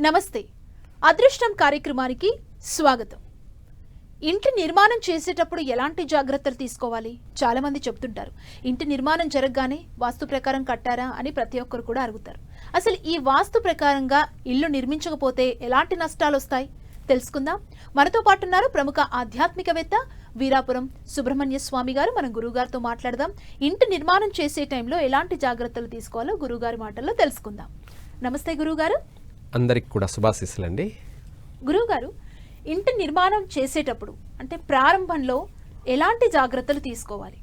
నమస్తే. అదృష్టం కార్యక్రమానికి స్వాగతం. ఇంటి నిర్మాణం చేసేటప్పుడు ఎలాంటి జాగ్రత్తలు తీసుకోవాలి? చాలా మంది చెప్తుంటారు, ఇంటి నిర్మాణం జరగగానే వాస్తు ప్రకారం కట్టారా అని ప్రతి ఒక్కరు కూడా అడుగుతారు. అసలు ఈ వాస్తు ప్రకారంగా ఇల్లు నిర్మించకపోతే ఎలాంటి నష్టాలు వస్తాయి తెలుసుకుందాం. మనతో పాటు ఉన్నారు ప్రముఖ ఆధ్యాత్మికవేత్త వీరాపురం సుబ్రహ్మణ్య స్వామి గారు. మనం గురువుగారితో మాట్లాడదాం. ఇంటి నిర్మాణం చేసే టైంలో ఎలాంటి జాగ్రత్తలు తీసుకోవాలో గురువుగారి మాటల్లో తెలుసుకుందాం. నమస్తే గురువుగారు. అందరికి కూడా శుభాశీస్సులండి. గురువుగారు, ఇంటి నిర్మాణం చేసేటప్పుడు అంటే ప్రారంభంలో ఎలాంటి జాగ్రత్తలు తీసుకోవాలి?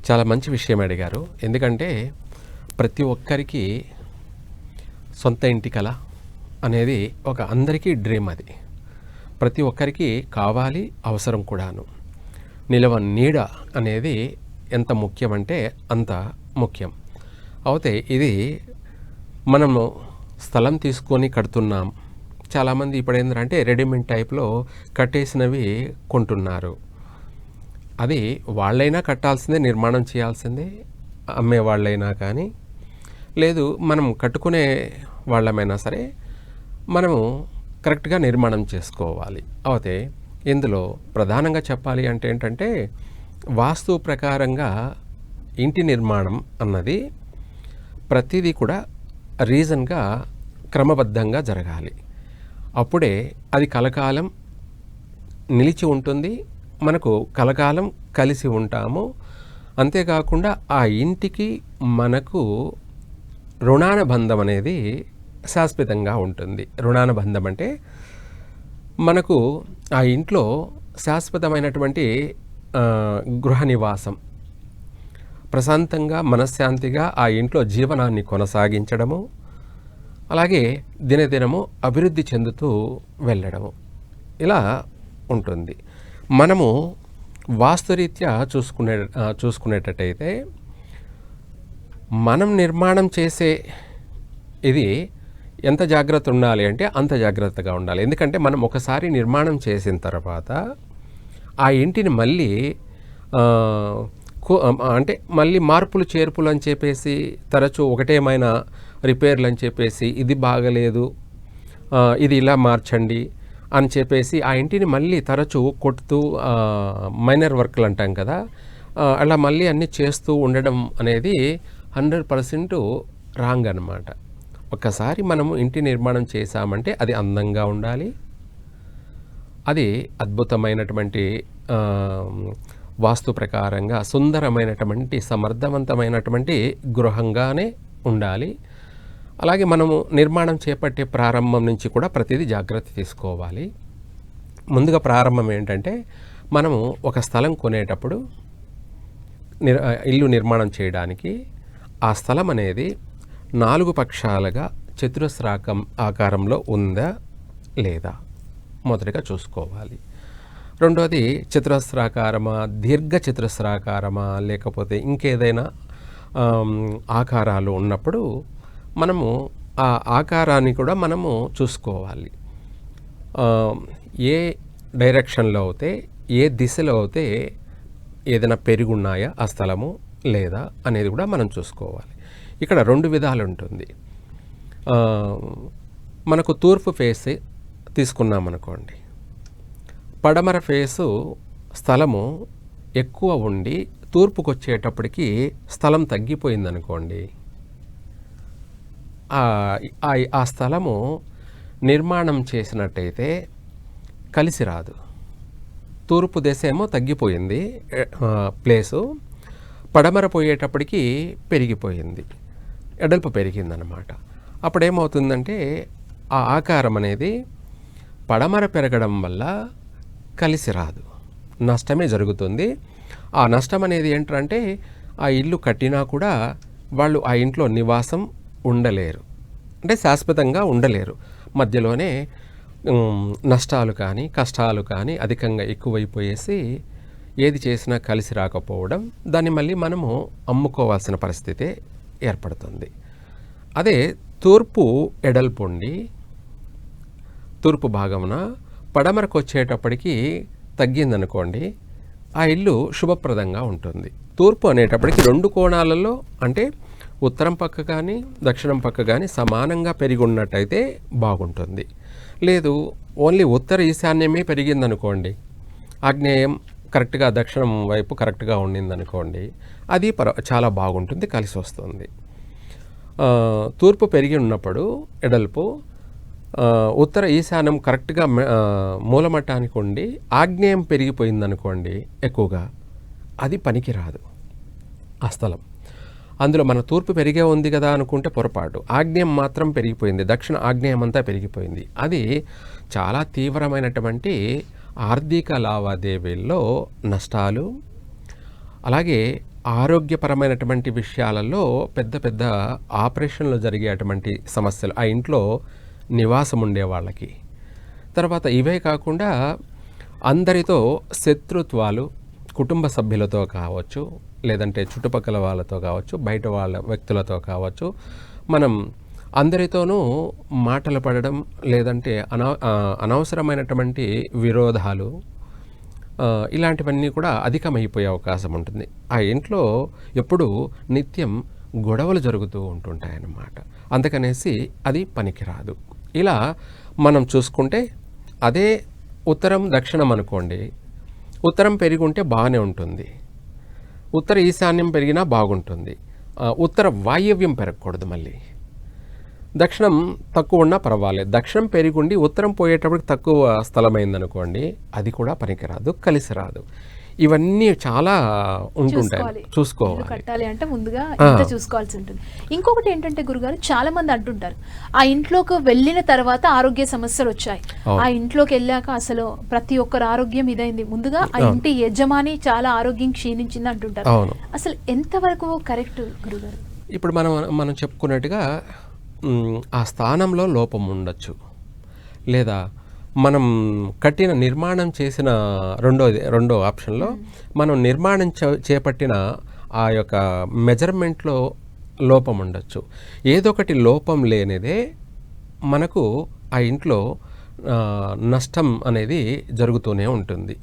చాలా మంచి విషయం అడిగారు. ఎందుకంటే ప్రతి ఒక్కరికి సొంత ఇంటి కల అనేది ఒక అందరికీ డ్రీమ్. అది ప్రతి ఒక్కరికి కావాలి, అవసరం కూడాను. నిలవ నీడ అనేది ఎంత ముఖ్యమంటే అంత ముఖ్యం. అయితే ఇది మనము స్థలం తీసుకొని కడుతున్నాం. చాలామంది ఇప్పుడు ఏంటంటే రెడీమేడ్ టైప్లో కట్టేసినవి కొంటున్నారు. అది వాళ్ళైనా కట్టాల్సిందే, నిర్మాణం చేయాల్సిందే, అమ్మే వాళ్ళైనా కానీ లేదు మనం కట్టుకునే వాళ్ళమైనా సరే మనము కరెక్ట్గా నిర్మాణం చేసుకోవాలి. అయితే ఇందులో ప్రధానంగా చెప్పాలి అంటే ఏంటంటే వాస్తు ప్రకారంగా ఇంటి నిర్మాణం అన్నది ప్రతిదీ కూడా రీజన్గా క్రమబద్ధంగా జరగాలి. అప్పుడే అది కలకాలం నిలిచి ఉంటుంది, మనకు కలకాలం కలిసి ఉంటాము. అంతేకాకుండా ఆ ఇంటికి మనకు రుణానుబంధం అనేది శాశ్వతంగా ఉంటుంది. రుణానుబంధం అంటే మనకు ఆ ఇంట్లో శాశ్వతమైనటువంటి గృహ నివాసం, ప్రశాంతంగా మనశ్శాంతిగా ఆ ఇంట్లో జీవనాన్ని కొనసాగించడము, అలాగే దినదినము అభివృద్ధి చెందుతూ వెళ్ళడము ఇలా ఉంటుంది. మనము వాస్తురీత్యా చూసుకునేటట్టయితే మనం నిర్మాణం చేసే ఇది ఎంత జాగ్రత్త ఉండాలి అంటే అంత జాగ్రత్తగా ఉండాలి. ఎందుకంటే మనం ఒకసారి నిర్మాణం చేసిన తర్వాత ఆ ఇంటిని మళ్ళీ అంటే మళ్ళీ మార్పులు చేర్పులు అని చెప్పేసి తరచూ ఒకటేమైనా రిపేర్లు అని చెప్పేసి ఇది బాగలేదు, ఇది ఇలా మార్చండి అని చెప్పేసి ఆ ఇంటిని మళ్ళీ తరచూ కొడుతూ మైనర్ వర్క్లు అంటాం కదా, అలా మళ్ళీ అన్నీ చేస్తూ ఉండడం అనేది 100% రాంగ్ అన్నమాట. ఒక్కసారి మనము ఇంటి నిర్మాణం చేశామంటే అది అందంగా ఉండాలి, అది అద్భుతమైనటువంటి వాస్తు ప్రకారంగా సుందరమైనటువంటి సమర్థవంతమైనటువంటి గృహంగానే ఉండాలి. అలాగే మనము నిర్మాణం చేపట్టే ప్రారంభం నుంచి కూడా ప్రతిదీ జాగ్రత్త తీసుకోవాలి. ముందుగా ప్రారంభం ఏంటంటే మనము ఒక స్థలం కొనేటప్పుడు ఇల్లు నిర్మాణం చేయడానికి ఆ స్థలం అనేది 4 పక్షాలుగా చతురస్రాకం ఆకారంలో ఉందా లేదా మొదటిగా చూసుకోవాలి. రెండోది చతురస్రాకారమా, దీర్ఘ చతురస్రాకారమా, లేకపోతే ఇంకేదైనా ఆకారాలు ఉన్నప్పుడు మనము ఆ ఆకారాన్ని కూడా మనము చూసుకోవాలి. ఏ డైరెక్షన్లో అయితే, ఏ దిశలో అయితే ఏదైనా పెరుగున్నాయా ఆ స్థలము లేదా అనేది కూడా మనం చూసుకోవాలి. ఇక్కడ 2 విధాలు ఉంటుంది. మనకు తూర్పు ఫేస్ తీసుకున్నామనుకోండి, పడమర ఫేసు స్థలము ఎక్కువ ఉండి తూర్పుకు వచ్చేటప్పటికి స్థలం తగ్గిపోయిందనుకోండి, ఆ స్థలము నిర్మాణం చేసినట్టయితే కలిసి రాదు. తూర్పు దిశ ఏమో తగ్గిపోయింది ప్లేసు, పడమర పోయేటప్పటికి పెరిగిపోయింది, ఎడల్పు పెరిగిందన్నమాట. అప్పుడేమవుతుందంటే ఆ ఆకారం అనేది పడమర పెరగడం వల్ల కలిసి రాదు, నష్టమే జరుగుతుంది. ఆ నష్టం అనేది ఏంటంటే ఆ ఇల్లు కట్టినా కూడా వాళ్ళు ఆ ఇంట్లో నివాసం ఉండలేరు, అంటే శాశ్వతంగా ఉండలేరు. మధ్యలోనే నష్టాలు కానీ కష్టాలు కానీ అధికంగా ఎక్కువైపోయేసి ఏది చేసినా కలిసి రాకపోవడం, దాన్ని మళ్ళీ మనము అమ్ముకోవాల్సిన పరిస్థితి ఏర్పడుతుంది. అదే తూర్పు ఎడల్పు ఉండి తూర్పు భాగమున పడమరకు వచ్చేటప్పటికి తగ్గిందనుకోండి, ఆ ఇల్లు శుభప్రదంగా ఉంటుంది. తూర్పు అనేటప్పటికి 2 కోణాలలో అంటే ఉత్తరం పక్క కానీ దక్షిణం పక్క కానీ సమానంగా పెరిగి ఉన్నట్టయితే బాగుంటుంది. లేదు ఓన్లీ ఉత్తర ఈశాన్యమే పెరిగిందనుకోండి, ఆగ్నేయం కరెక్ట్గా దక్షిణం వైపు కరెక్ట్గా ఉండిందనుకోండి, అది చాలా బాగుంటుంది, కలిసి వస్తుంది. తూర్పు పెరిగి ఉన్నప్పుడు ఎడల్పు ఉత్తర ఈశాన్యం కరెక్ట్గా మూలమట్టానికి ఉండి ఆగ్నేయం పెరిగిపోయిందనుకోండి ఎక్కువగా, అది పనికిరాదు ఆ స్థలం. అందులో మన తూర్పు పెరిగే ఉంది కదా అనుకుంటే పొరపాటు. ఆగ్నేయం మాత్రం పెరిగిపోయింది, దక్షిణ ఆగ్నేయం అంతా పెరిగిపోయింది. అది చాలా తీవ్రమైనటువంటి ఆర్థిక లావాదేవీల్లో నష్టాలు, అలాగే ఆరోగ్యపరమైనటువంటి విషయాలలో పెద్ద పెద్ద ఆపరేషన్లు జరిగేటువంటి సమస్యలు ఆ ఇంట్లో నివాసం ఉండే వాళ్ళకి. తర్వాత ఇవే కాకుండా అందరితో శత్రుత్వాలు, కుటుంబ సభ్యులతో కావచ్చు, లేదంటే చుట్టుపక్కల వాళ్ళతో కావచ్చు, బయట వాళ్ళ వ్యక్తులతో కావచ్చు, మనం అందరితోనూ మాటలు పడడం, లేదంటే అనవసరమైనటువంటి విరోధాలు, ఇలాంటివన్నీ కూడా అధికమైపోయే అవకాశం ఉంటుంది. ఆ ఇంట్లో ఎప్పుడూ నిత్యం గొడవలు జరుగుతూ ఉంటుంటాయన్నమాట. అందుకనేసి అది పనికిరాదు. ఇలా మనం చూసుకుంటే అదే ఉత్తరం దక్షిణం అనుకోండి, ఉత్తరం పెరిగి ఉంటే బాగానే ఉంటుంది, ఉత్తర ఈశాన్యం పెరిగినా బాగుంటుంది, ఉత్తర వాయవ్యం పెరగకూడదు. మళ్ళీ దక్షిణం తక్కువ ఉన్నా పర్వాలేదు, దక్షిణం పెరిగుండి ఉత్తరం పోయేటప్పటికి తక్కువ స్థలమైందనుకోండి, అది కూడా పనికిరాదు, కలిసి రాదు. ఇవన్నీ చాలా ఉంటుంటాయి, చూసుకోవాలి. కట్టాలి అంటే ముందుగా ఇంత చూసుకోవాల్సి ఉంటుంది. ఇంకొకటి ఏంటంటే గురుగారు, చాలా మంది అంటుంటారు ఆ ఇంట్లోకి వెళ్ళిన తర్వాత ఆరోగ్య సమస్యలు వచ్చాయి, ఆ ఇంట్లోకి వెళ్ళాక అసలు ప్రతి ఒక్కరు ఆరోగ్యం ఇదైంది, ముందుగా ఆ ఇంటి యజమాని చాలా ఆరోగ్యం క్షీణించింది అంటుంటారు. అసలు ఎంతవరకు కరెక్ట్ గురుగారు? ఇప్పుడు మనం చెప్పుకున్నట్టుగా ఆ స్థానంలో లోపం ఉండొచ్చు, లేదా మనం కట్టిన నిర్మాణం చేసిన రెండో ఆప్షన్లో మనం నిర్మాణం చేపట్టిన ఆ యొక్క మెజర్మెంట్లో లోపం ఉండొచ్చు. ఏదో ఒకటి లోపం లేనిదే మనకు ఆ ఇంట్లో నష్టం అనేది జరుగుతూనే ఉంటుంది.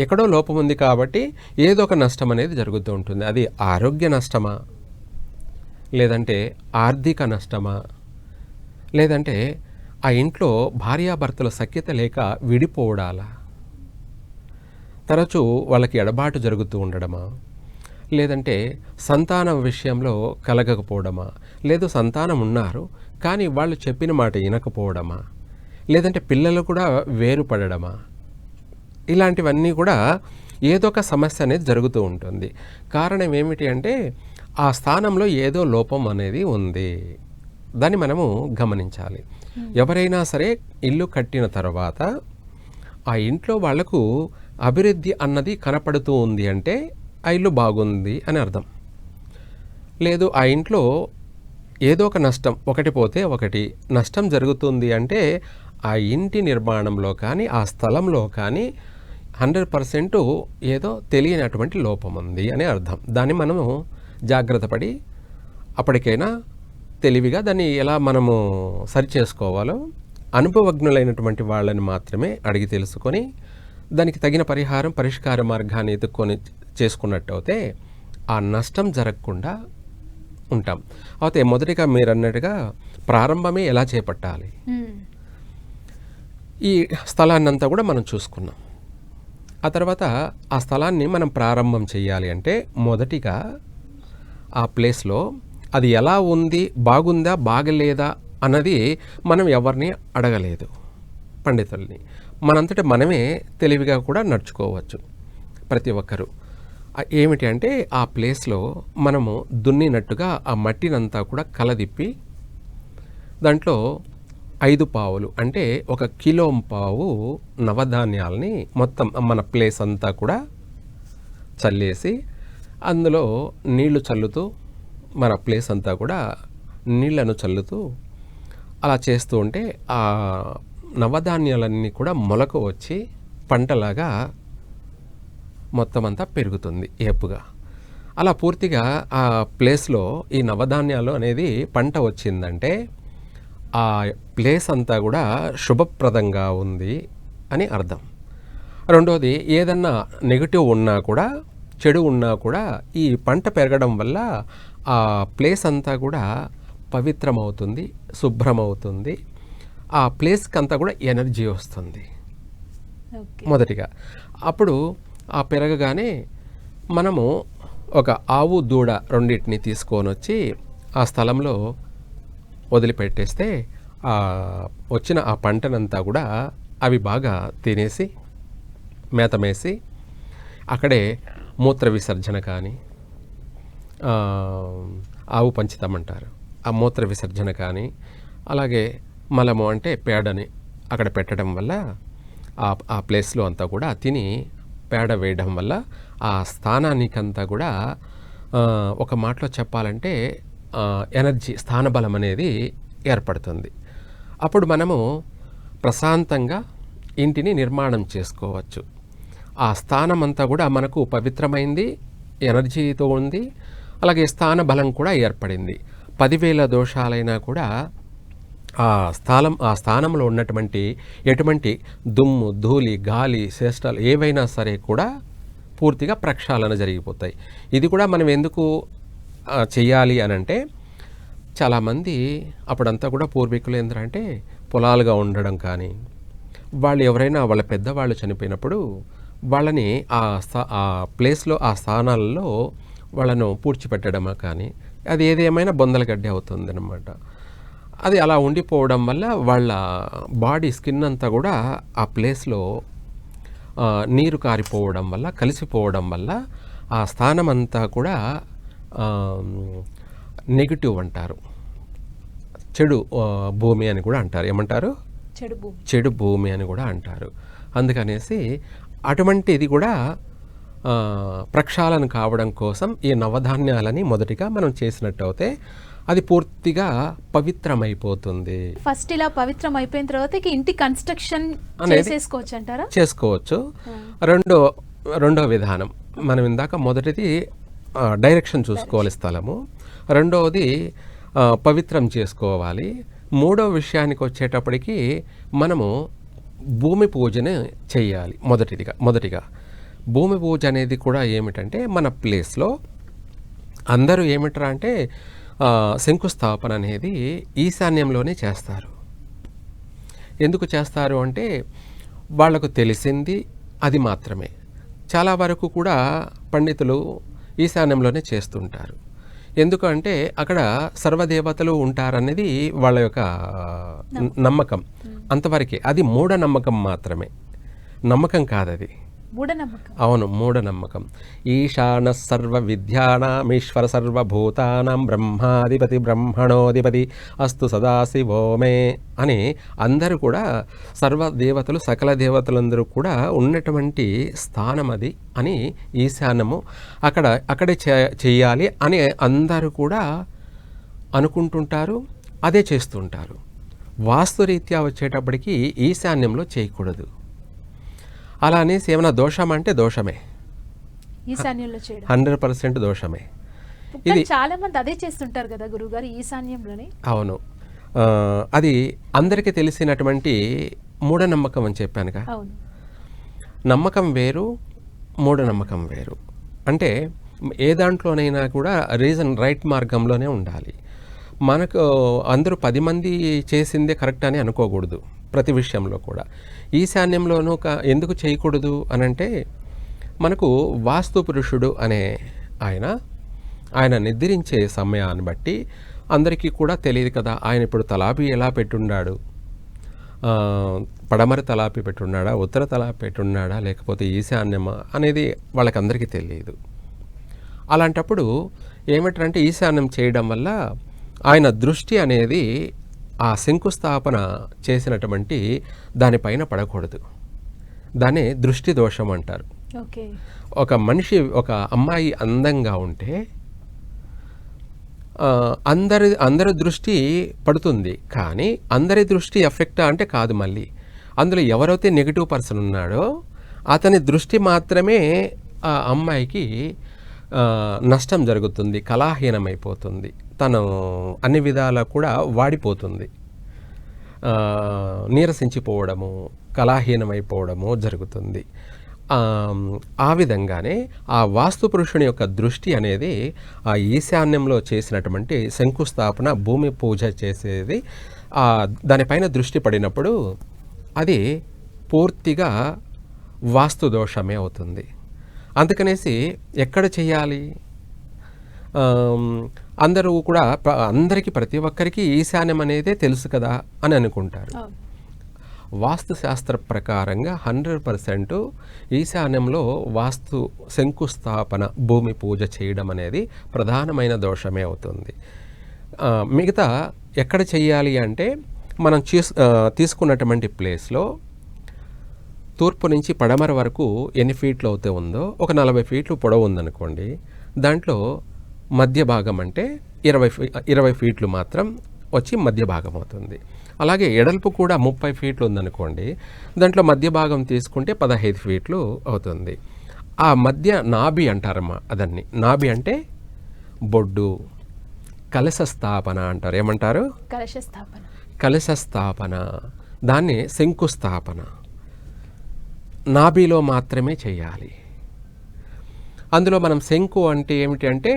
ఎక్కడో లోపం ఉంది కాబట్టి ఏదో ఒక నష్టం అనేది జరుగుతూ ఉంటుంది. అది ఆరోగ్య నష్టమా, లేదంటే ఆర్థిక నష్టమా, లేదంటే ఆ ఇంట్లో భార్యాభర్తల సఖ్యత లేక విడిపోవడాలా, తరచూ వాళ్ళకి ఎడబాటు జరుగుతూ ఉండడమా, లేదంటే సంతానం విషయంలో కలగకపోవడమా, లేదు సంతానం ఉన్నారు కానీ వాళ్ళు చెప్పిన మాట వినకపోవడమా, లేదంటే పిల్లలు కూడా వేరుపడడమా, ఇలాంటివన్నీ కూడా ఏదో ఒక సమస్య అనేది జరుగుతూ ఉంటుంది. కారణం ఏమిటి అంటే ఆ స్థానంలో ఏదో లోపం అనేది ఉంది, దాన్ని మనము గమనించాలి. ఎవరైనా సరే ఇల్లు కట్టిన తర్వాత ఆ ఇంట్లో వాళ్లకు అభివృద్ధి అన్నది కనపడుతూ ఉంది అంటే ఆ ఇల్లు బాగుంది అని అర్థం. లేదు ఆ ఇంట్లో ఏదో ఒక నష్టం, ఒకటి పోతే ఒకటి నష్టం జరుగుతుంది అంటే ఆ ఇంటి నిర్మాణంలో కానీ ఆ స్థలంలో కానీ 100% ఏదో తెలియనటువంటి లోపం ఉంది అని అర్థం. దాన్ని మనము జాగ్రత్త పడి అప్పటికైనా తెలివిగా దాన్ని ఎలా మనము సరి చేసుకోవాలో అనుభవజ్ఞులైనటువంటి వాళ్ళని మాత్రమే అడిగి తెలుసుకొని దానికి తగిన పరిష్కార మార్గాన్ని ఎత్తుక్కొని చేసుకున్నట్టయితే ఆ నష్టం జరగకుండా ఉంటాం. అయితే మొదటిగా మీరు అన్నట్టుగా ప్రారంభమే ఎలా చేపట్టాలి, ఈ స్థలాన్ని అంతా కూడా మనం చూసుకున్నాం. ఆ తర్వాత ఆ స్థలాన్ని మనం ప్రారంభం చేయాలి అంటే మొదటిగా ఆ ప్లేస్లో అది ఎలా ఉంది, బాగుందా బాగలేదా అన్నది మనం ఎవరిని అడగలేదు, పండితుల్ని. మనంతట మనమే తెలివిగా కూడా నడుచుకోవచ్చు ప్రతి ఒక్కరూ. ఏమిటి అంటే ఆ ప్లేస్లో మనము దున్నినట్టుగా ఆ మట్టినంతా కూడా కలదిప్పి దాంట్లో 5 పావులు అంటే 1 కిలో పావు నవధాన్యాలని మొత్తం మన ప్లేస్ అంతా కూడా చల్లేసి అందులో నీళ్లు చల్లుతూ, మన ప్లేస్ అంతా కూడా నీళ్లను చల్లుతూ అలా చేస్తూ ఉంటే ఆ నవధాన్యాలన్నీ కూడా మొలక వచ్చి పంటలాగా మొత్తం అంతా పెరుగుతుంది ఏపుగా. అలా పూర్తిగా ఆ ప్లేస్లో ఈ నవధాన్యాలు అనేది పంట వచ్చిందంటే ఆ ప్లేస్ అంతా కూడా శుభప్రదంగా ఉంది అని అర్థం. రెండోది, ఏదన్నా నెగిటివ్ ఉన్నా కూడా, చెడు ఉన్నా కూడా ఈ పంట పెరగడం వల్ల ఆ ప్లేస్ అంతా కూడా పవిత్రమవుతుంది, శుభ్రమవుతుంది. ఆ ప్లేస్కి అంతా కూడా ఎనర్జీ వస్తుంది ఓకే. మొదటిగా. అప్పుడు ఆ పెరగగానే మనము ఒక ఆవు దూడ రెండింటిని తీసుకొని వచ్చి ఆ స్థలంలో వదిలిపెట్టేస్తే వచ్చిన ఆ పంటనంతా కూడా అవి బాగా తినేసి మేతమేసి అక్కడే మూత్ర విసర్జన కానీ ఆవు పంచితం అంటారు, ఆ మూత్ర విసర్జన కానీ అలాగే మలము అంటే పేడని అక్కడ పెట్టడం వల్ల ఆ ప్లేస్లో అంతా కూడా తిని పేడ వేయడం వల్ల ఆ స్థానానికంతా కూడా ఒక మాటలో చెప్పాలంటే ఎనర్జీ, స్థానబలం అనేది ఏర్పడుతుంది. అప్పుడు మనము ప్రశాంతంగా ఇంటిని నిర్మాణం చేసుకోవచ్చు. ఆ స్థానం అంతా కూడా మనకు పవిత్రమైంది, ఎనర్జీతో ఉంది, అలాగే స్థాన బలం కూడా ఏర్పడింది. 10,000 దోషాలైనా కూడా ఆ స్థానంలో ఉన్నటువంటి ఎటువంటి దుమ్ము, ధూళి, గాలి, చేష్టలు ఏవైనా సరే కూడా పూర్తిగా ప్రక్షాళన జరిగిపోతాయి. ఇది కూడా మనం ఎందుకు చెయ్యాలి అనంటే, చాలామంది అప్పుడంతా కూడా పూర్వీకులు ఏంటంటే పొలాలుగా ఉండడం కానీ, వాళ్ళు ఎవరైనా వాళ్ళ పెద్దవాళ్ళు చనిపోయినప్పుడు వాళ్ళని ఆ ప్లేస్లో, ఆ స్థానాలలో వాళ్ళను పూడ్చిపెట్టడం కానీ, అది ఏదేమైనా బొందలగడ్డి అవుతుందన్నమాట. అది అలా ఉండిపోవడం వల్ల వాళ్ళ బాడీ, స్కిన్ అంతా కూడా ఆ ప్లేస్లో నీరు కారిపోవడం వల్ల, కలిసిపోవడం వల్ల ఆ స్థానం అంతా కూడా నెగిటివ్ అంటారు, చెడు భూమి అని కూడా అంటారు. ఏమంటారు? చెడు భూమి అని కూడా అంటారు. అందుకనేసి అటువంటిది కూడా ప్రక్షాళన కావడం కోసం ఈ నవధాన్యాలని మొదటిగా మనం చేసినట్టు అయితే అది పూర్తిగా పవిత్రమైపోతుంది. ఫస్ట్ ఇలా పవిత్రం అయిపోయిన తర్వాత ఇంటి కన్స్ట్రక్షన్ చేసేసుకోవచ్చు అంటారా? చేసుకోవచ్చు. రెండో విధానం, మనం ఇందాక మొదటిది డైరెక్షన్ చూసుకోవాలి స్థలము, రెండవది పవిత్రం చేసుకోవాలి, మూడో విషయానికి వచ్చేటప్పటికి మనము భూమి పూజను చేయాలి. మొదటిగా భూమి పూజ అనేది కూడా ఏమిటంటే, మన ప్లేస్లో అందరూ ఏమిటరా అంటే శంకుస్థాపన అనేది ఈశాన్యంలోనే చేస్తారు. ఎందుకు చేస్తారు అంటే వాళ్లకు తెలిసింది అది మాత్రమే. చాలా వరకు కూడా పండితులు ఈశాన్యంలోనే చేస్తుంటారు. ఎందుకంటే అక్కడ సర్వదేవతలు ఉంటారనేది వాళ్ళ యొక్క నమ్మకం. అంతవరకే. అది మూఢనమ్మకం మాత్రమే, నమ్మకం కాదది. అవును, మూఢనమ్మకం. ఈశాన సర్వ విద్యానామీశ్వర సర్వభూతానాం బ్రహ్మాధిపతి బ్రహ్మణోధిపతి అస్తు సదాశివోమే అని అందరూ కూడా, సర్వదేవతలు, సకల దేవతలందరూ కూడా ఉన్నటువంటి స్థానం అది అని ఈశాన్యము అక్కడే చేయాలి అని అందరూ కూడా అనుకుంటుంటారు, అదే చేస్తుంటారు. వాస్తురీత్యా వచ్చేటప్పటికి ఈశాన్యంలో చేయకూడదు. అలా అనేసి ఏమైనా దోషం అంటే దోషమే, 100% దోషమే. ఇది చాలా మంది అదే చేస్తుంటారు కదా గురుగారు, ఈశాన్యంలోనే. అవును, అది అందరికీ తెలిసినటువంటి మూఢనమ్మకం అని చెప్పానుగా. నమ్మకం వేరు, మూఢనమ్మకం వేరు. అంటే ఏ దాంట్లోనైనా కూడా రీజన్, రైట్ మార్గంలోనే ఉండాలి. మనకు అందరూ 10 మంది చేసిందే కరెక్ట్ అని అనుకోకూడదు ప్రతి విషయంలో కూడా. ఈశాన్యంలోనూ ఎందుకు చేయకూడదు అనంటే, మనకు వాస్తు పురుషుడు అనే ఆయన నిద్రించే సమయాన్ని బట్టి అందరికీ కూడా తెలియదు కదా, ఆయన ఇప్పుడు తలాపి ఎలా పెట్టున్నాడు, పడమర తలాపి పెట్టున్నాడా, ఉత్తర తలాపి పెట్టున్నాడా, లేకపోతే ఈశాన్యమా అనేది వాళ్ళకందరికీ తెలియదు. అలాంటప్పుడు ఏమిటంటే ఈశాన్యం చేయడం వల్ల ఆయన దృష్టి అనేది ఆ శంకుస్థాపన చేసినటువంటి దానిపైన పడకూడదు. దాన్ని దృష్టి దోషం అంటారు. ఒక మనిషి, ఒక అమ్మాయి అందంగా ఉంటే అందరి దృష్టి పడుతుంది, కానీ అందరి దృష్టి ఎఫెక్ట్ అంటే కాదు. మళ్ళీ అందులో ఎవరైతే నెగిటివ్ పర్సన్ ఉన్నాడో అతని దృష్టి మాత్రమే ఆ అమ్మాయికి నష్టం జరుగుతుంది, కళాహీనమైపోతుంది, తను అన్ని విధాలా కూడా వాడిపోతుంది, నీరసించిపోవడము, కళాహీనమైపోవడము జరుగుతుంది. ఆ విధంగానే ఆ వాస్తు పురుషుని యొక్క దృష్టి అనేది ఆ ఈశాన్యంలో చేసినటువంటి శంకుస్థాపన, భూమి పూజ చేసేది దానిపైన దృష్టి పడినప్పుడు అది పూర్తిగా వాస్తు దోషమే అవుతుంది. అందుకనేసి ఎక్కడ చేయాలి? అందరూ కూడా అందరికీ, ప్రతి ఒక్కరికి ఈశాన్యం అనేదే తెలుసు కదా అని అనుకుంటారు. వాస్తుశాస్త్ర ప్రకారంగా 100% ఈశాన్యంలో వాస్తు శంకుస్థాపన, భూమి పూజ చేయడం అనేది ప్రధానమైన దోషమే అవుతుంది. మిగతా ఎక్కడ చేయాలి అంటే మనం తీసుకున్నటువంటి ప్లేస్లో తూర్పు నుంచి పడమర వరకు ఎన్ని ఫీట్లు అయితే ఉందో, ఒక 40 ఫీట్లు పొడవు ఉందనుకోండి, దాంట్లో మధ్య భాగం అంటే 20 ఫీట్లు మాత్రం వచ్చి మధ్య భాగం అవుతుంది. అలాగే ఎడల్పు కూడా 30 ఫీట్లు ఉందనుకోండి, దాంట్లో మధ్య భాగం తీసుకుంటే 15 ఫీట్లు అవుతుంది. ఆ మధ్య నాభి అంటారమ్మా, అదన్ని నాభి అంటే బొడ్డు, కలశ స్థాపన అంటారు. ఏమంటారు? కలశ స్థాపన. దాన్ని శంకుస్థాపన నాభిలో మాత్రమే చేయాలి. అందులో మనం శంకు అంటే ఏమిటి అంటే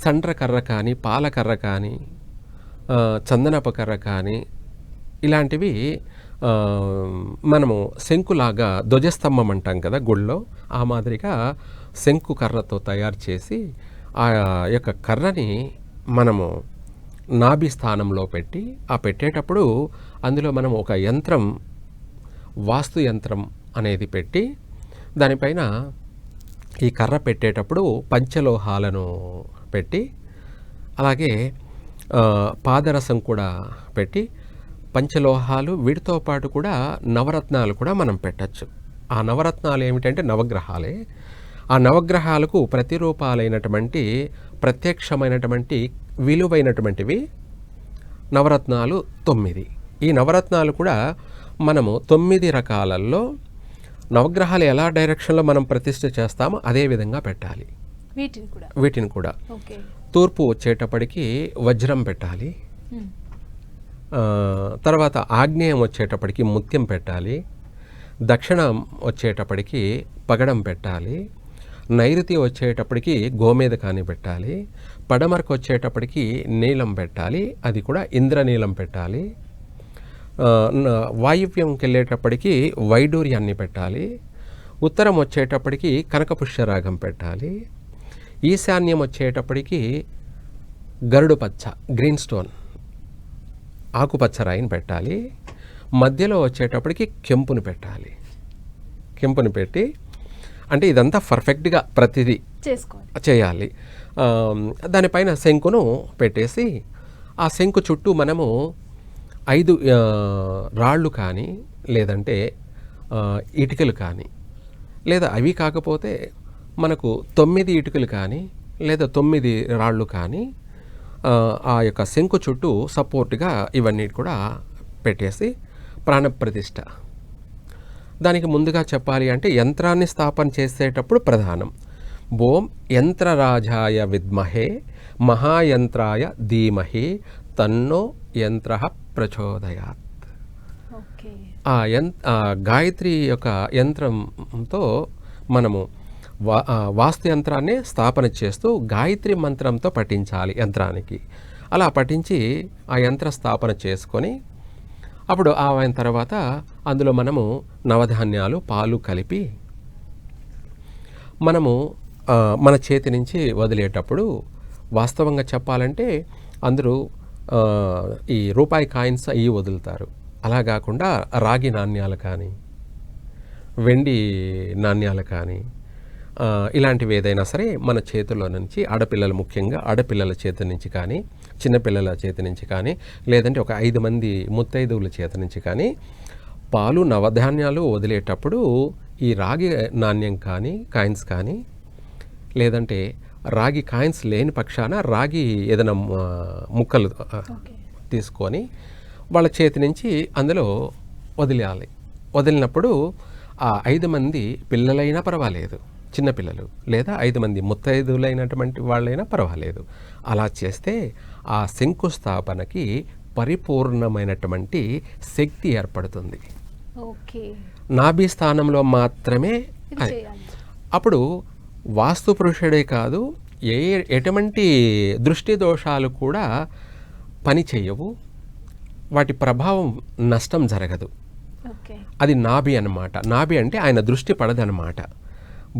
సండ్రకర్ర కానీ, పాలకర్ర కానీ, చందనపు కర్ర కానీ, ఇలాంటివి మనము శంకులాగా ధ్వజస్తంభం అంటాం కదా గుళ్ళో, ఆ మాదిరిగా శంకు కర్రతో తయారు చేసి ఆ యొక్క కర్రని మనము నాభి స్థానంలో పెట్టి, ఆ పెట్టేటప్పుడు అందులో మనం ఒక యంత్రం, వాస్తు యంత్రం అనేది పెట్టి, దానిపైన ఈ కర్ర పెట్టేటప్పుడు పంచలోహాలను పెట్టి, అలాగే పాదరసం కూడా పెట్టి, పంచలోహాలు వీటితో పాటు కూడా నవరత్నాలు కూడా మనం పెట్టచ్చు. ఆ నవరత్నాలు ఏమిటంటే నవగ్రహాలే. ఆ నవగ్రహాలకు ప్రతిరూపాలైనటువంటి ప్రత్యక్షమైనటువంటి విలువైనటువంటివి నవరత్నాలు 9. ఈ నవరత్నాలు కూడా మనము 9 రకాలలో నవగ్రహాలు ఎలా డైరెక్షన్లో మనం ప్రతిష్ఠ చేస్తామో అదే విధంగా పెట్టాలి. వీటిని కూడా తూర్పు వచ్చేటప్పటికి వజ్రం పెట్టాలి, తర్వాత ఆగ్నేయం వచ్చేటప్పటికి ముత్యం పెట్టాలి, దక్షిణం వచ్చేటప్పటికి పగడం పెట్టాలి, నైరుతి వచ్చేటప్పటికి గోమేదకాన్ని పెట్టాలి, పడమరకు వచ్చేటప్పటికి నీలం పెట్టాలి, అది కూడా ఇంద్రనీలం పెట్టాలి, వాయువ్యంకి వెళ్ళేటప్పటికి వైడూర్యాన్ని పెట్టాలి, ఉత్తరం వచ్చేటప్పటికి కనకపుష్యరాగం పెట్టాలి, ఈశాన్యం వచ్చేటప్పటికి గరుడు పచ్చ, గ్రీన్ స్టోన్, ఆకుపచ్చ రాయిని పెట్టాలి, మధ్యలో వచ్చేటప్పటికి కెంపుని పెట్టాలి. కెంపుని పెట్టి, అంటే ఇదంతా పర్ఫెక్ట్గా ప్రతిదీ చేయాలి. దానిపైన శంకును పెట్టేసి, ఆ శంకు చుట్టూ మనము 5 రాళ్ళు కానీ, లేదంటే ఇటుకలు కానీ, లేదా అవి కాకపోతే మనకు 9 ఇటుకలు కానీ, లేదా 9 రాళ్ళు కానీ ఆ యొక్క శంకు చుట్టూ సపోర్ట్గా ఇవన్నీ కూడా పెట్టేసి ప్రాణప్రతిష్ఠ. దానికి ముందుగా చెప్పాలి అంటే యంత్రాన్ని స్థాపన చేసేటప్పుడు ప్రధానం ఓం యంత్రరాజాయ విద్మహే మహాయంత్రాయ ధీమహి తన్నో యంత్ర ప్రచోదయాత్. ఆ గాయత్రి యొక్క యంత్రంతో మనము వాస్తు యంత్రాన్ని స్థాపన చేస్తూ గాయత్రి మంత్రంతో పఠించాలి యంత్రానికి. అలా పఠించి ఆ యంత్ర స్థాపన చేసుకొని అప్పుడు అయిన తర్వాత అందులో మనము నవధాన్యాలు, పాలు కలిపి మనము మన చేతి నుంచి వదిలేటప్పుడు వాస్తవంగా చెప్పాలంటే అందరూ ఈ రూపాయి కాయిన్స్ అవి వదులుతారు. అలా కాకుండా రాగి నాణ్యాలు కానీ, వెండి నాణ్యాలు కానీ, ఇలాంటివి ఏదైనా సరే మన చేతుల్లో నుంచి, ఆడపిల్లలు ముఖ్యంగా ఆడపిల్లల చేతి నుంచి కానీ, చిన్నపిల్లల చేతి నుంచి కానీ, లేదంటే ఒక 5 మంది ముత్తైదువుల చేతి నుంచి కానీ పాలు, నవధాన్యాలు వదిలేటప్పుడు ఈ రాగి నాణ్యం కానీ, కాయిన్స్ కానీ, లేదంటే రాగి కాయిన్స్ లేని పక్షాన రాగి ఏదైనా ముక్కలు తీసుకొని వాళ్ళ చేతి నుంచి అందులో వదిలేయాలి. వదిలినప్పుడు ఆ 5 మంది పిల్లలైనా పర్వాలేదు, చిన్నపిల్లలు, లేదా 5 మంది ముత్తైదువులైనటువంటి వాళ్ళైనా పర్వాలేదు. అలా చేస్తే ఆ శంకుస్థాపనకి పరిపూర్ణమైనటువంటి శక్తి ఏర్పడుతుంది. ఓకే. నాభి స్థానంలో మాత్రమే ఇది అది. చేయాలి. అప్పుడు వాస్తు పురుషుడే కాదు, ఎటువంటి దృష్టి దోషాలు కూడా పని చేయవు, వాటి ప్రభావం నష్టం జరగదు. ఓకే. అది నాభి అన్నమాట. నాభి అంటే ఆయన దృష్టి పడదన్నమాట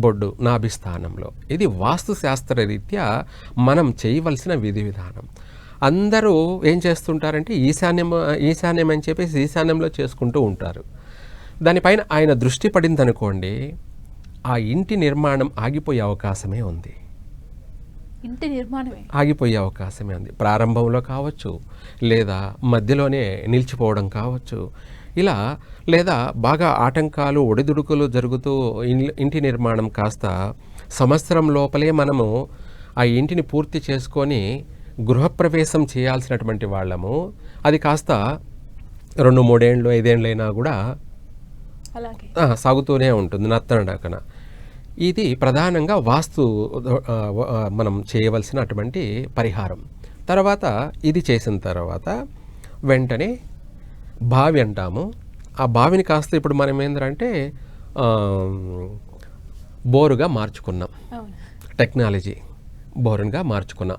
బొడ్డు నాభి స్థానంలో. ఇది వాస్తు శాస్త్రరీత్యా మనం చేయవలసిన విధి విధానం. అందరూ ఏం చేస్తుంటారంటే ఈశాన్యం అని చెప్పేసి ఈశాన్యంలో చేసుకుంటూ ఉంటారు. దానిపైన ఆయన దృష్టి పడిందనుకోండి, ఆ ఇంటి నిర్మాణం ఆగిపోయే అవకాశమే ఉంది. ఇంటి నిర్మాణమే ఆగిపోయే అవకాశమే ఉంది. ప్రారంభంలో కావచ్చు, లేదా మధ్యలోనే నిలిచిపోవడం కావచ్చు, ఇలా లేదా బాగా ఆటంకాలు ఒడిదుడుకులు జరుగుతూ ఇంటి నిర్మాణం కాస్త సంవత్సరం లోపలే మనము ఆ ఇంటిని పూర్తి చేసుకొని గృహప్రవేశం చేయాల్సినటువంటి వాళ్ళము, అది కాస్త 2-3 ఏళ్ళు 5 ఏళ్ళైనా కూడా అలాగే సాగుతూనే ఉంటుంది నత్తనడకన. ఇది ప్రధానంగా వాస్తు మనం చేయవలసినటువంటి పరిహారం. తర్వాత ఇది చేసిన తర్వాత వెంటనే బావి అంటాము. ఆ బావిని కాస్త ఇప్పుడు మనం ఏంటంటే బోరుగా మార్చుకున్నాం. అవును. టెక్నాలజీ బోరుగా మార్చుకున్నాం.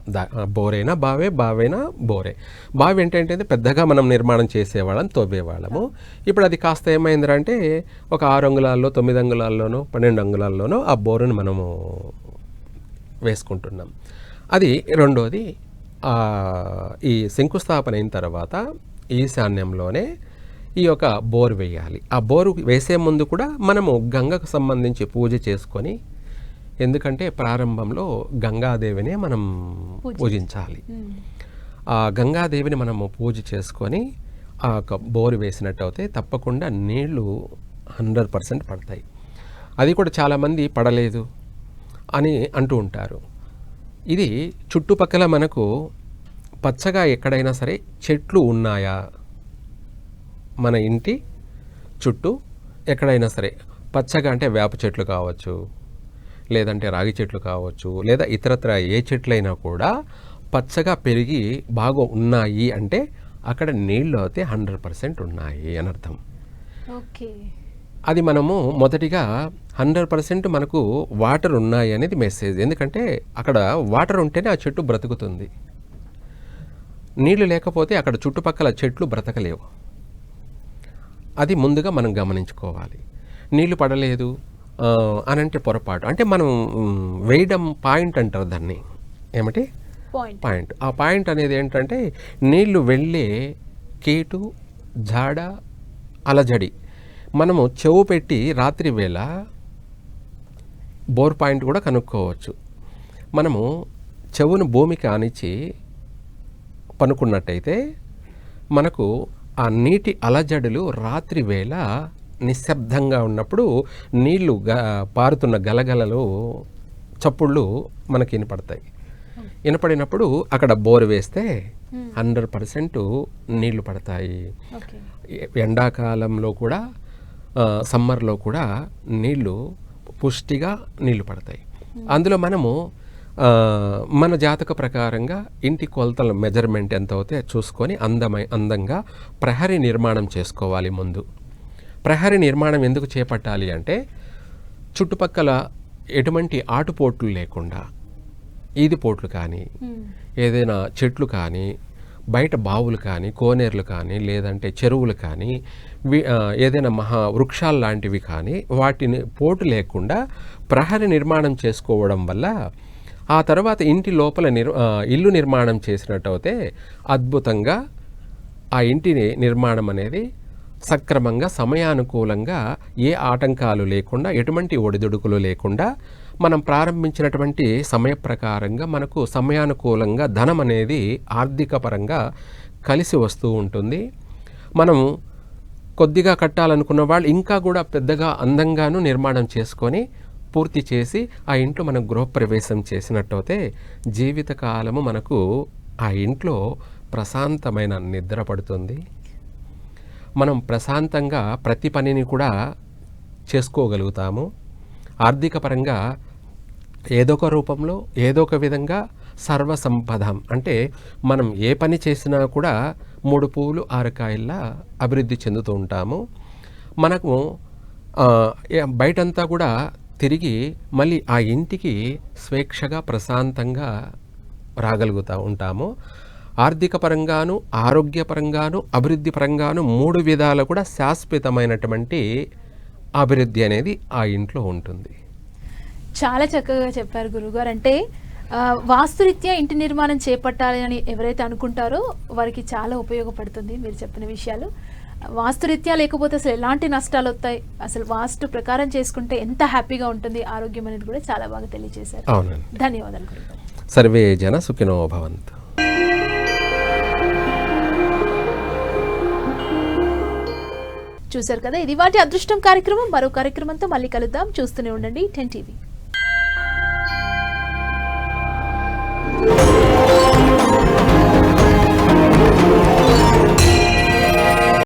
బోరైనా బావే, బావైనా బోరే. బావి ఏంటంటే పెద్దగా మనం నిర్మాణం చేసేవాళ్ళం, తోబేవాళ్ళము. ఇప్పుడు అది కాస్త ఏమైందంటే ఒక 6 అంగుళాల్లో 9 అంగుళాల్లోనో 12 అంగుళాల్లోనో ఆ బోరుని మనము వేసుకుంటున్నాం. అది రెండోది. ఈ శంకుస్థాపన అయిన తర్వాత ఈశాన్యంలోనే ఈ యొక్క బోరు వేయాలి. ఆ బోరు వేసే ముందు కూడా మనము గంగకు సంబంధించి పూజ చేసుకొని, ఎందుకంటే ప్రారంభంలో గంగాదేవినే మనం పూజించాలి. ఆ గంగాదేవిని మనము పూజ చేసుకొని ఆ యొక్క బోరు వేసినట్టు అయితే తప్పకుండా నీళ్లు 100% పడతాయి. అది కూడా చాలామంది పడలేదు అని అంటూ ఉంటారు. ఇది చుట్టుపక్కల మనకు పచ్చగా ఎక్కడైనా సరే చెట్లు ఉన్నాయా, మన ఇంటి చుట్టూ ఎక్కడైనా సరే పచ్చగా అంటే వేప చెట్లు కావచ్చు, లేదంటే రాగి చెట్లు కావచ్చు, లేదా ఇతరత్ర ఏ చెట్లైనా కూడా పచ్చగా పెరిగి బాగా ఉన్నాయి అంటే అక్కడ నీళ్ళు అయితే 100% ఉన్నాయి అని అర్థం. ఓకే. అది మనము మొదటిగా 100% మనకు వాటర్ ఉన్నాయి అనేది మెసేజ్. ఎందుకంటే అక్కడ వాటర్ ఉంటేనే ఆ చెట్టు బ్రతుకుతుంది. నీళ్లు లేకపోతే అక్కడ చుట్టుపక్కల చెట్లు బ్రతకలేవు. అది ముందుగా మనం గమనించుకోవాలి. నీళ్లు పడలేదు అనంటే పొరపాటు. అంటే మనం వేయడం పాయింట్ అంటారు దాన్ని. ఏమిటి పాయింట్? ఆ పాయింట్ అనేది ఏంటంటే నీళ్లు వెళ్ళే కేటు, జాడ, అలజడి మనము చెవు పెట్టి రాత్రి వేళ బోర్ పాయింట్ కూడా కనుక్కోవచ్చు. మనము చెవును భూమికి ఆనిచ్చి పనుకున్నట్టయితే మనకు ఆ నీటి అలజడులు రాత్రి వేళ నిశ్శబ్దంగా ఉన్నప్పుడు నీళ్లు పారుతున్న గలగలలు చప్పుళ్ళు మనకి వినపడతాయి. వినపడినప్పుడు అక్కడ బోరు వేస్తే 100% నీళ్లు పడతాయి. ఎండాకాలంలో కూడా సమ్మర్లో కూడా నీళ్లు పుష్టిగా నీళ్లు పడతాయి. అందులో మనము మన జాతక ప్రకారంగా ఇంటి కొలతల మెజర్మెంట్ ఎంత అవుతే చూసుకొని అందంగా ప్రహరీ నిర్మాణం చేసుకోవాలి. ముందు ప్రహరీ నిర్మాణం ఎందుకు చేపట్టాలి అంటే చుట్టుపక్కల ఎటువంటి ఆటుపోట్లు లేకుండా, ఈదిపోట్లు కానీ, ఏదైనా చెట్లు కానీ, బయట బావులు కానీ, కోనేరులు కానీ, లేదంటే చెరువులు కానీ, ఏదైనా మహా వృక్షాలు లాంటివి కానీ వాటిని పోటు లేకుండా ప్రహరీ నిర్మాణం చేసుకోవడం వల్ల ఆ తర్వాత ఇంటి లోపల ఇల్లు నిర్మాణం చేసినట్టు అయితే అద్భుతంగా ఆ ఇంటి నిర్మాణం అనేది సక్రమంగా సమయానుకూలంగా ఏ ఆటంకాలు లేకుండా, ఎటువంటి ఒడిదుడుకులు లేకుండా మనం ప్రారంభించినటువంటి సమయ ప్రకారంగా మనకు సమయానుకూలంగా ధనం అనేది ఆర్థిక పరంగా కలిసి వస్తూ ఉంటుంది. మనం కొద్దిగా కట్టాలనుకున్న వాళ్ళు ఇంకా కూడా పెద్దగా అందంగాను నిర్మాణం చేసుకొని పూర్తి చేసి ఆ ఇంట్లో మనం గృహప్రవేశం చేసినట్టయితే జీవితకాలము మనకు ఆ ఇంట్లో ప్రశాంతమైన నిద్ర పడుతుంది. మనం ప్రశాంతంగా ప్రతి పనిని కూడా చేసుకోగలుగుతాము. ఆర్థిక పరంగా ఏదో ఒక రూపంలో ఏదో ఒక విధంగా సర్వసంపదం అంటే మనం ఏ పని చేసినా కూడా 3 పూలు 6 కాయల్లా అభివృద్ధి చెందుతూ ఉంటాము. మనకు బయటంతా కూడా తిరిగి మళ్ళీ ఆ ఇంటికి స్వేచ్ఛగా ప్రశాంతంగా రాగలుగుతూ ఉంటాము. ఆర్థిక పరంగాను, ఆరోగ్యపరంగాను, అభివృద్ధి పరంగాను 3 విధాలు కూడా శాశ్వతమైనటువంటి అభివృద్ధి అనేది ఆ ఇంట్లో ఉంటుంది. చాలా చక్కగా చెప్పారు గురువుగారు. అంటే వాస్తురీత్యా ఇంటి నిర్మాణం చేపట్టాలి అని ఎవరైతే అనుకుంటారో వారికి చాలా ఉపయోగపడుతుంది మీరు చెప్పిన విషయాలు. వాస్తురీత్యా లేకపోతే అసలు ఎలాంటి నష్టాలు వస్తాయి, అసలు వాస్తు ప్రకారం చేసుకుంటే ఎంత హ్యాపీగా ఉంటుంది ఆరోగ్యం అనేది కూడా చాలా బాగా తెలియజేశారు. అవునండి. ధన్యవాదాలు గురువుగారు. సర్వే జన సుఖినో భవంతు. చూశారు కదా, ఇది వాటి అదృష్టం కార్యక్రమం. మరో కార్యక్రమంతో మళ్ళీ కలుద్దాం. చూస్తూనే ఉండండి 10 TV.